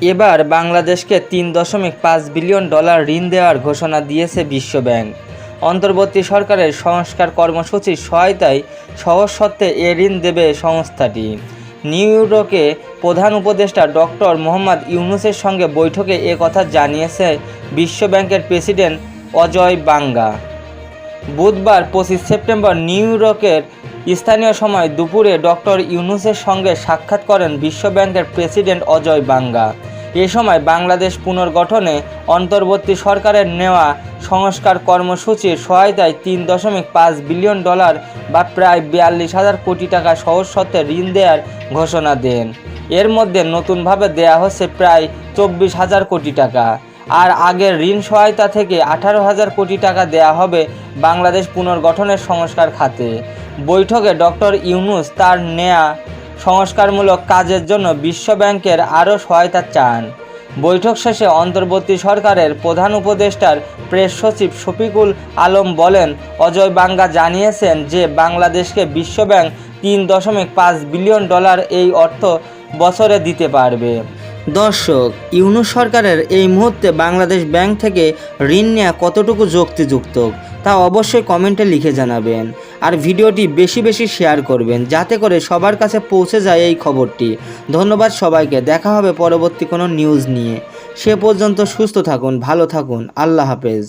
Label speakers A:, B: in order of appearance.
A: এবার বাংলাদেশকে $3.5 বিলিয়ন ঋণ দেওয়ার ঘোষণা দিয়েছে বিশ্বব্যাংক। অন্তর্বর্তী সরকারের সংস্কার কর্মসূচির সহায়তায় সহজ শর্তে এ ঋণ দেবে সংস্থাটি। নিউ ইয়র্কে প্রধান উপদেষ্টা ডক্টর মোহাম্মদ ইউনূসের সঙ্গে বৈঠকে এ কথা জানিয়েছে বিশ্বব্যাংকের প্রেসিডেন্ট অজয় বাঙ্গা। বুধবার 25 সেপ্টেম্বর নিউ ইয়র্কের স্থানীয় সময় দুপুরে ডক্টর ইউনূসের সঙ্গে সাক্ষাৎ করেন বিশ্বব্যাংকের প্রেসিডেন্ট অজয় বাঙ্গা। এ সময় বাংলাদেশ পুনর্গঠনে অন্তর্বর্তী সরকারের নেওয়া সংস্কার কর্মসূচির সহায়তায় $3.5 বিলিয়ন বা প্রায় 42,000 কোটি টাকা সহজ শর্তে ঋণ দেওয়ার ঘোষণা দেন। এর মধ্যে নতুনভাবে দেয়া হচ্ছে প্রায় 24,000 কোটি টাকা, আর আগের ঋণ সহায়তা থেকে 18,000 কোটি টাকা দেয়া হবে বাংলাদেশ পুনর্গঠনের সংস্কার খাতে। বৈঠকে ডক্টর ইউনূস তার নেয়া সংস্কারমূলক কাজের জন্য বিশ্বব্যাংকের আরও সহায়তা চান। বৈঠক শেষে অন্তর্বর্তী সরকারের প্রধান উপদেষ্টার প্রেস সচিব শফিকুল আলম বলেন, অজয় বাঙ্গা জানিয়েছেন যে বাংলাদেশকে বিশ্বব্যাংক $3.5 বিলিয়ন এই অর্থ বছরে দিতে পারবে। দর্শক, ইউনূস সরকারের এই মুহূর্তে বাংলাদেশ ব্যাংক থেকে ঋণ নেওয়া কতটুকু যুক্তিযুক্ত তা অবশ্যই কমেন্টে লিখে জানাবেন। আর ভিডিওটি বেশি বেশি শেয়ার করবেন যাতে করে সবার কাছে পৌঁছে যায় এই খবরটি। ধন্যবাদ সবাইকে। দেখা হবে পরবর্তী কোনো নিউজ নিয়ে। সে পর্যন্ত সুস্থ থাকুন, ভালো থাকুন। আল্লাহ হাফেজ।